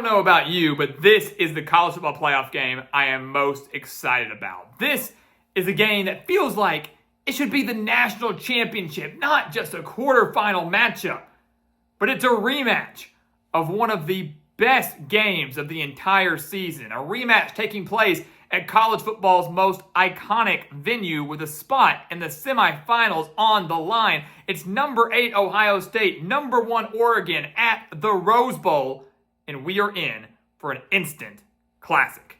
don't know about you, but this is the college football playoff game I am most excited about. This is a game that feels like it should be the national championship, not just a quarterfinal matchup, but it's a rematch of one of the best games of the entire season. A rematch taking place at college football's most iconic venue with a spot in the semifinals on the line. It's number 8 Ohio State, number 1 Oregon at the Rose Bowl, and we are in for an instant classic.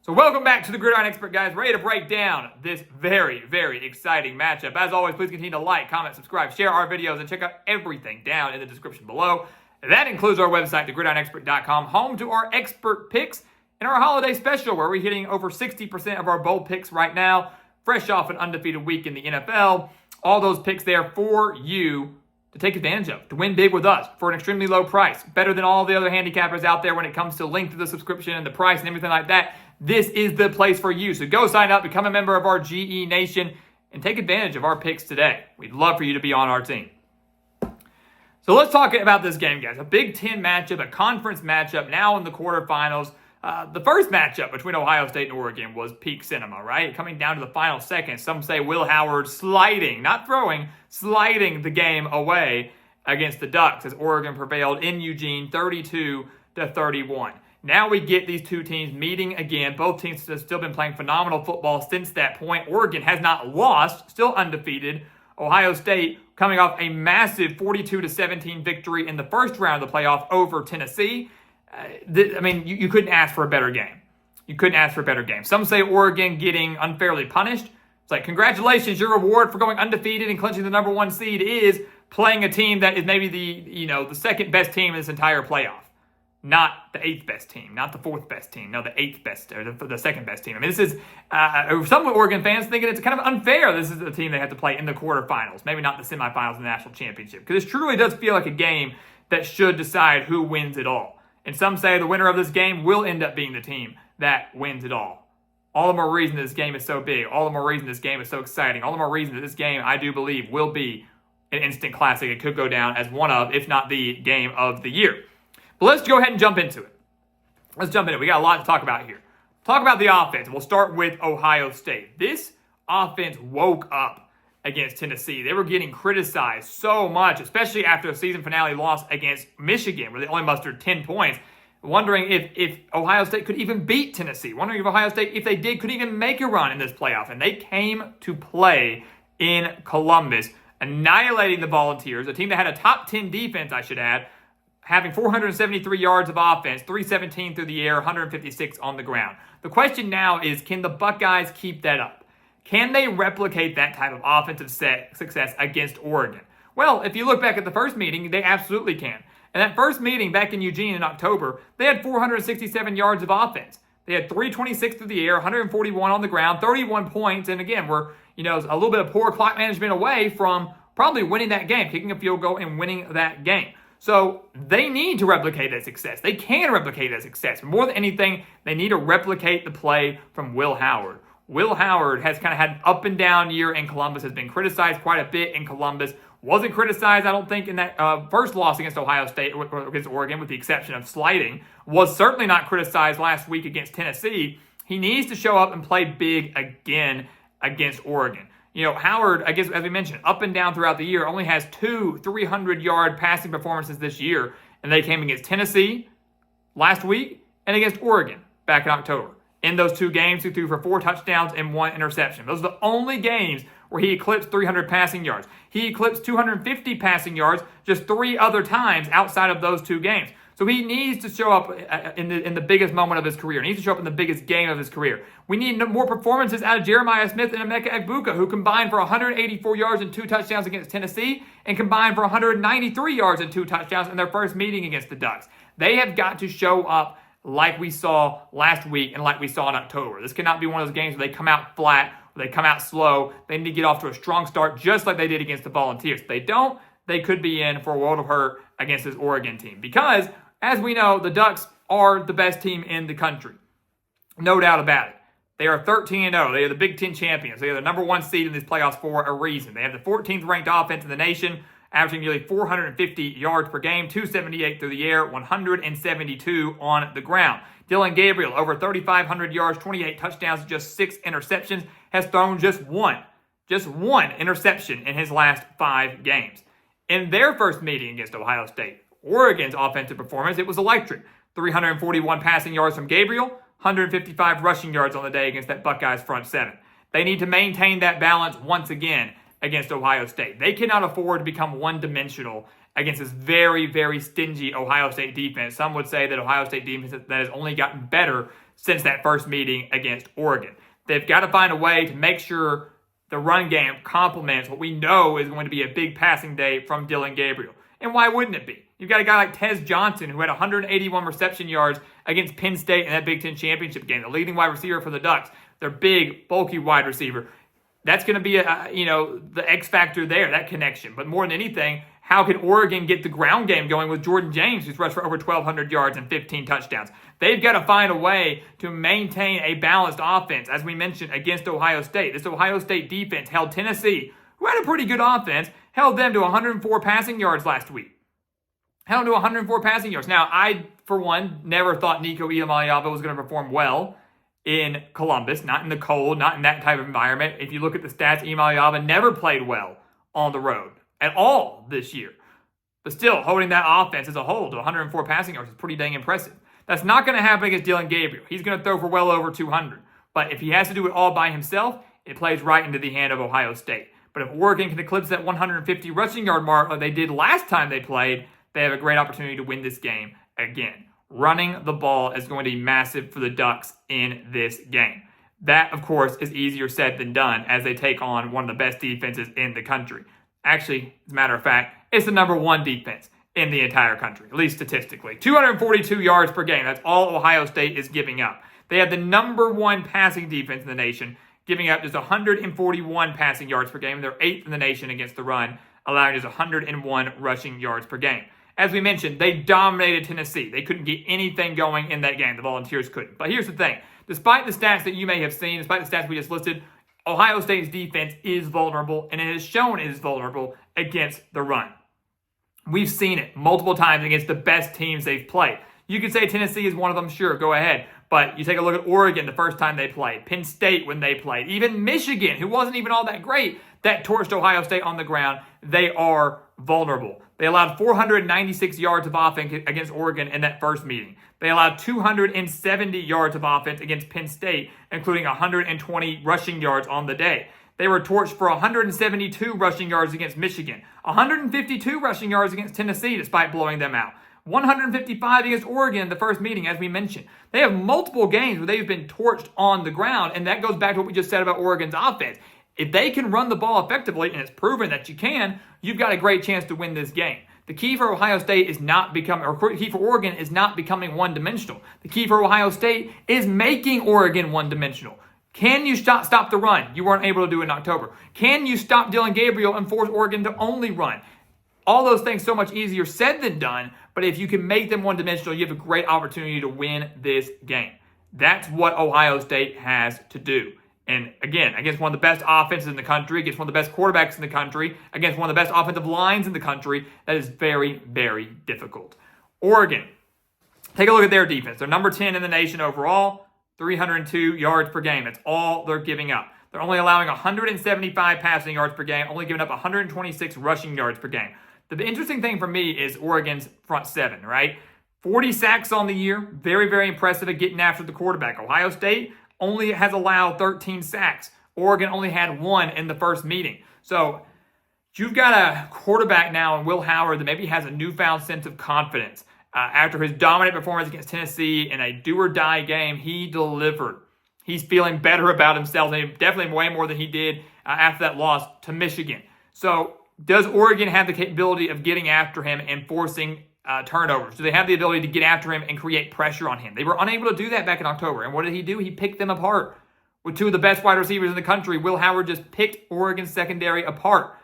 So welcome back to the Gridiron Expert, guys. Ready to break down this very, very exciting matchup. As always, please continue to like, comment, subscribe, share our videos, and check out everything down in the description below. That includes our website, thegridironexpert.com, home to our expert picks and our holiday special, where we're hitting over 60% of our bold picks right now, fresh off an undefeated week in the NFL. All those picks there for you to take advantage of, to win big with us for an extremely low price, better than all the other handicappers out there when it comes to length of the subscription and the price and everything like that. This is the place for you. So go sign up, become a member of our GE Nation, and take advantage of our picks today. We'd love for you to be on our team. So let's talk about this game, guys. A Big Ten matchup, a conference matchup, now in the quarterfinals. The first matchup between Ohio State and Oregon was peak cinema, right? Coming down to the final seconds. Some say Will Howard sliding, not throwing, sliding the game away against the Ducks as Oregon prevailed in Eugene 32-31. Now we get these two teams meeting again. Both teams have still been playing phenomenal football since that point. Oregon has not lost, still undefeated. Ohio State coming off a massive 42-17 victory in the first round of the playoff over Tennessee. You couldn't ask for a better game. You couldn't ask for a better game. Some say Oregon getting unfairly punished. It's like, congratulations, your reward for going undefeated and clinching the number 1 seed is playing a team that is maybe the second best team in this entire playoff. Not the 8th best team, not the 4th best team, no, the 8th best, or the second best team. I mean, this is, some Oregon fans thinking it's kind of unfair. This is the team they have to play in the quarterfinals, maybe not the semifinals of the national championship. Because this truly does feel like a game that should decide who wins it all. And some say the winner of this game will end up being the team that wins it all. All the more reason this game is so big. All the more reason this game is so exciting. All the more reason that this game, I do believe, will be an instant classic. It could go down as one of, if not the game of the year. But let's go ahead and jump into it. Let's jump into it. We got a lot to talk about here. Talk about the offense. We'll start with Ohio State. This offense woke up against Tennessee. They were getting criticized so much, especially after a season finale loss against Michigan, where they only mustered 10 points. Wondering if Ohio State could even beat Tennessee. Wondering if Ohio State, if they did, could even make a run in this playoff. And they came to play in Columbus, annihilating the Volunteers, a team that had a top 10 defense, I should add, having 473 yards of offense, 317 through the air, 156 on the ground. The question now is, can the Buckeyes keep that up? Can they replicate that type of offensive success against Oregon? Well, if you look back at the first meeting, they absolutely can. And that first meeting back in Eugene in October, they had 467 yards of offense. They had 326 through the air, 141 on the ground, 31 points. And again, we're a little bit of poor clock management away from probably winning that game, kicking a field goal and winning that game. So they need to replicate that success. They can replicate that success. More than anything, they need to replicate the play from Will Howard. Will Howard has kind of had an up and down year in Columbus, has been criticized quite a bit in Columbus. Wasn't criticized, I don't think, in that first loss against Ohio State or against Oregon, with the exception of sliding. Was certainly not criticized last week against Tennessee. He needs to show up and play big again against Oregon. Howard, I guess, as we mentioned, up and down throughout the year, only has 2 300-yard passing performances this year, and they came against Tennessee last week and against Oregon back in October. In those 2 games, he threw for 4 touchdowns and 1 interception. Those are the only games where he eclipsed 300 passing yards. He eclipsed 250 passing yards just 3 other times outside of those 2 games. So he needs to show up in the biggest moment of his career. He needs to show up in the biggest game of his career. We need more performances out of Jeremiah Smith and Emeka Egbuka, who combined for 184 yards and 2 touchdowns against Tennessee and combined for 193 yards and 2 touchdowns in their first meeting against the Ducks. They have got to show up like we saw last week and like we saw in October. This cannot be one of those games where they come out flat, where they come out slow. They need to get off to a strong start just like they did against the Volunteers. If they don't, they could be in for a world of hurt against this Oregon team. Because, as we know, the Ducks are the best team in the country. No doubt about it. They are 13-0. They are the Big Ten champions. They are the number 1 seed in these playoffs for a reason. They have the 14th ranked offense in the nation, averaging nearly 450 yards per game, 278 through the air, 172 on the ground. Dillon Gabriel, over 3,500 yards, 28 touchdowns, just 6 interceptions, has thrown just one interception in his last 5 games. In their first meeting against Ohio State, Oregon's offensive performance, it was electric. 341 passing yards from Gabriel, 155 rushing yards on the day against that Buckeyes front seven. They need to maintain that balance once again against Ohio State. They cannot afford to become one-dimensional against this very, very stingy Ohio State defense. Some would say that Ohio State defense that has only gotten better since that first meeting against Oregon. They've got to find a way to make sure the run game complements what we know is going to be a big passing day from Dillon Gabriel. And why wouldn't it be? You've got a guy like Tez Johnson who had 181 reception yards against Penn State in that Big Ten championship game, the leading wide receiver for the Ducks, their big, bulky wide receiver. That's going to be the X factor there, that connection. But more than anything, how can Oregon get the ground game going with Jordan James, who's rushed for over 1,200 yards and 15 touchdowns? They've got to find a way to maintain a balanced offense, as we mentioned, against Ohio State. This Ohio State defense held Tennessee, who had a pretty good offense, held them to 104 passing yards last week. Held them to 104 passing yards. Now, I, for one, never thought Nico Iamaleava was going to perform well in Columbus, not in the cold, not in that type of environment. If you look at the stats, Iamaleava never played well on the road at all this year. But still, holding that offense as a whole to 104 passing yards is pretty dang impressive. That's not going to happen against Dillon Gabriel. He's going to throw for well over 200. But if he has to do it all by himself, it plays right into the hand of Ohio State. But if Oregon can eclipse that 150 rushing yard mark like they did last time they played, they have a great opportunity to win this game again. Running the ball is going to be massive for the Ducks in this game. That, of course, is easier said than done as they take on one of the best defenses in the country. Actually, as a matter of fact, it's the number 1 defense in the entire country, at least statistically. 242 yards per game. That's all Ohio State is giving up. They have the number 1 passing defense in the nation, giving up just 141 passing yards per game. They're 8th in the nation against the run, allowing just 101 rushing yards per game. As we mentioned, they dominated Tennessee. They couldn't get anything going in that game. The Volunteers couldn't. But here's the thing. Despite the stats that you may have seen, despite the stats we just listed, Ohio State's defense is vulnerable, and it has shown it is vulnerable against the run. We've seen it multiple times against the best teams they've played. You could say Tennessee is one of them, sure, go ahead. But you take a look at Oregon the first time they played, Penn State when they played, even Michigan, who wasn't even all that great, that torched Ohio State on the ground. They are vulnerable. They allowed 496 yards of offense against Oregon in that first meeting. They allowed 270 yards of offense against Penn State, including 120 rushing yards on the day. They were torched for 172 rushing yards against Michigan, 152 rushing yards against Tennessee despite blowing them out, 155 against Oregon in the first meeting, as we mentioned. They have multiple games where they've been torched on the ground, and that goes back to what we just said about Oregon's offense. If they can run the ball effectively, and it's proven that you can, you've got a great chance to win this game. The key for Ohio State is not becoming, or key for Oregon is not becoming one-dimensional. The key for Ohio State is making Oregon one-dimensional. Can you stop the run? You weren't able to do it in October. Can you stop Dillon Gabriel and force Oregon to only run? All those things so much easier said than done, but if you can make them one-dimensional, you have a great opportunity to win this game. That's what Ohio State has to do. And again, against one of the best offenses in the country, against one of the best quarterbacks in the country, against one of the best offensive lines in the country, that is very, very difficult. Oregon, take a look at their defense. They're number 10 in the nation overall, 302 yards per game. That's all they're giving up. They're only allowing 175 passing yards per game, only giving up 126 rushing yards per game. The interesting thing for me is Oregon's front seven, right? 40 sacks on the year, very, very impressive at getting after the quarterback. Ohio State only has allowed 13 sacks. Oregon only had 1 in the first meeting. So you've got a quarterback now in Will Howard that maybe has a newfound sense of confidence. After his dominant performance against Tennessee in a do-or-die game, he delivered. He's feeling better about himself, definitely way more than he did after that loss to Michigan. So does Oregon have the capability of getting after him and forcing turnovers? Do they have the ability to get after him and create pressure on him? They were unable to do that back in October. And what did he do? He picked them apart. With 2 of the best wide receivers in the country, Will Howard just picked Oregon's secondary apart.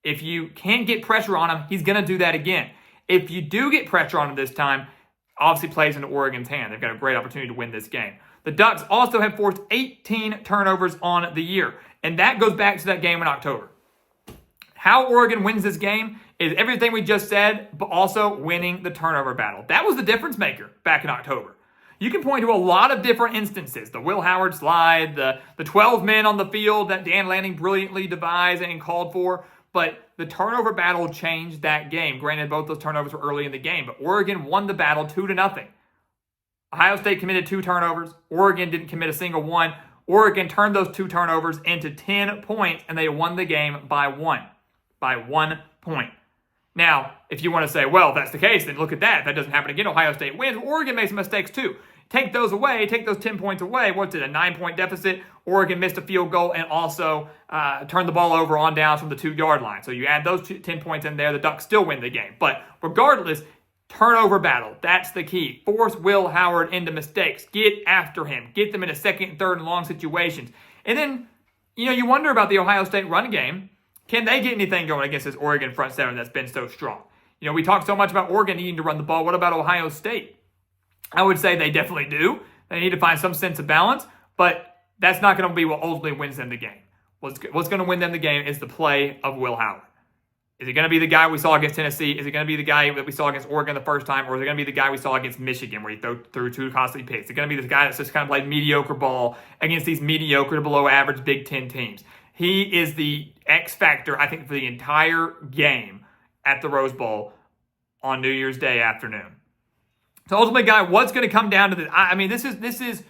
If you can't get pressure on him, he's going to do that again. If you do get pressure on him this time, obviously plays into Oregon's hand. They've got a great opportunity to win this game. The Ducks also have forced 18 turnovers on the year. And that goes back to that game in October. How Oregon wins this game is everything we just said, but also winning the turnover battle. That was the difference maker back in October. You can point to a lot of different instances. The Will Howard slide, the 12 men on the field that Dan Lanning brilliantly devised and called for. But the turnover battle changed that game. Granted, both those turnovers were early in the game, but Oregon won the battle 2-0. Ohio State committed 2 turnovers. Oregon didn't commit a single one. Oregon turned those 2 turnovers into 10 points, and they won the game by 1. By 1 point. Now, if you want to say, well, if that's the case, then look at that. If that doesn't happen again, Ohio State wins. Oregon made some mistakes too. Take those away, take those 10 points away. What's it, a 9-point deficit? Oregon missed a field goal and also turned the ball over on downs from the 2-yard line. So you add those 10 points in there, the Ducks still win the game. But regardless, turnover battle, that's the key. Force Will Howard into mistakes. Get after him. Get them into second, third, and long situations. And then, you wonder about the Ohio State run game. Can they get anything going against this Oregon front seven that's been so strong? We talk so much about Oregon needing to run the ball. What about Ohio State? I would say they definitely do. They need to find some sense of balance, but that's not going to be what ultimately wins them the game. What's going to win them the game is the play of Will Howard. Is it going to be the guy we saw against Tennessee? Is it going to be the guy that we saw against Oregon the first time? Or is it going to be the guy we saw against Michigan where he threw 2 costly picks? Is it going to be the guy that's just kind of played mediocre ball against these mediocre to below average Big Ten teams? He is the X factor, I think, for the entire game at the Rose Bowl on New Year's Day afternoon. So ultimately, guy, what's going to come down to this? This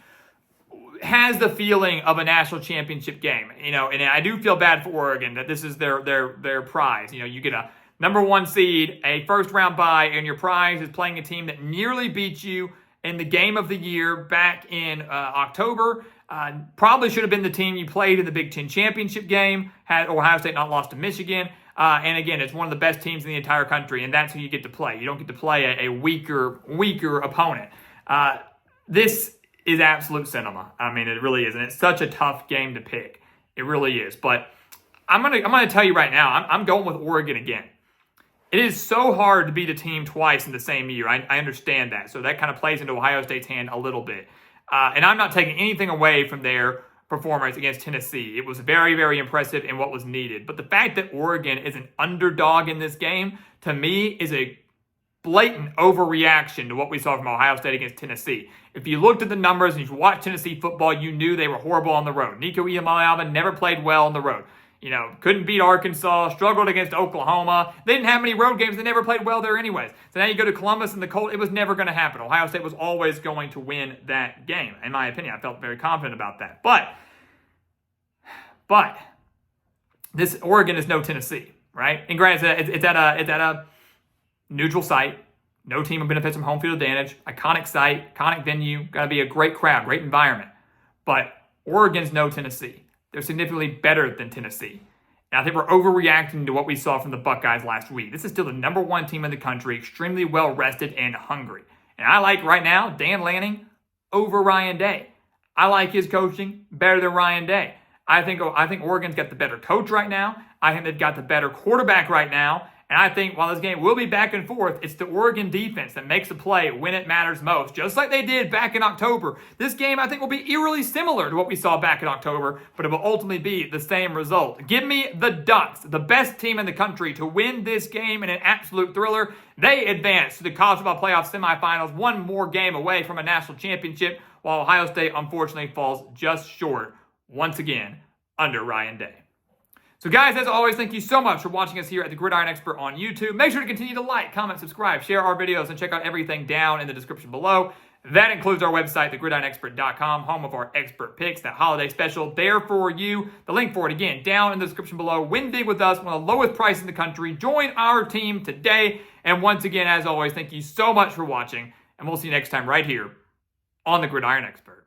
has the feeling of a national championship game, and I do feel bad for Oregon that this is their prize. You get a number 1 seed, a first round bye, and your prize is playing a team that nearly beat you in the game of the year back in October. Probably should have been the team you played in the Big Ten championship game had Ohio State not lost to Michigan. And again, it's one of the best teams in the entire country, and that's who you get to play. You don't get to play a weaker opponent. This is absolute cinema. I mean, it really is, and it's such a tough game to pick. It really is. But I'm gonna tell you right now, I'm going with Oregon again. It is so hard to beat a team twice in the same year. I understand that, so that kind of plays into Ohio State's hand a little bit. And I'm not taking anything away from their performance against Tennessee. It was very, very impressive in what was needed. But the fact that Oregon is an underdog in this game, to me, is a blatant overreaction to what we saw from Ohio State against Tennessee. If you looked at the numbers and you watched Tennessee football, you knew they were horrible on the road. Nico Iamaleava never played well on the road. Couldn't beat Arkansas, struggled against Oklahoma. They didn't have many road games. They never played well there anyways. So now you go to Columbus and the Colt. It was never going to happen. Ohio State was always going to win that game. In my opinion, I felt very confident about that. But this Oregon is no Tennessee, right? And granted, it's at a neutral site. No team will benefit from home field advantage. Iconic site, iconic venue. Got to be a great crowd, great environment. But Oregon's no Tennessee. They're significantly better than Tennessee. And I think we're overreacting to what we saw from the Buckeyes last week. This is still the number 1 team in the country, extremely well rested and hungry. And I like right now Dan Lanning over Ryan Day. I like his coaching better than Ryan Day. I think Oregon's got the better coach right now. I think they've got the better quarterback right now. And I think while this game will be back and forth, it's the Oregon defense that makes the play when it matters most, just like they did back in October. This game, I think, will be eerily similar to what we saw back in October, but it will ultimately be the same result. Give me the Ducks, the best team in the country, to win this game in an absolute thriller. They advance to the college football playoff semifinals, 1 more game away from a national championship, while Ohio State, unfortunately, falls just short, once again, under Ryan Day. So guys, as always, thank you so much for watching us here at the Gridiron Expert on YouTube. Make sure to continue to like, comment, subscribe, share our videos, and check out everything down in the description below. That includes our website, thegridironexpert.com, home of our expert picks, that holiday special there for you. The link for it, again, down in the description below. Win big with us, one of the lowest prices in the country. Join our team today. And once again, as always, thank you so much for watching, and we'll see you next time right here on the Gridiron Expert.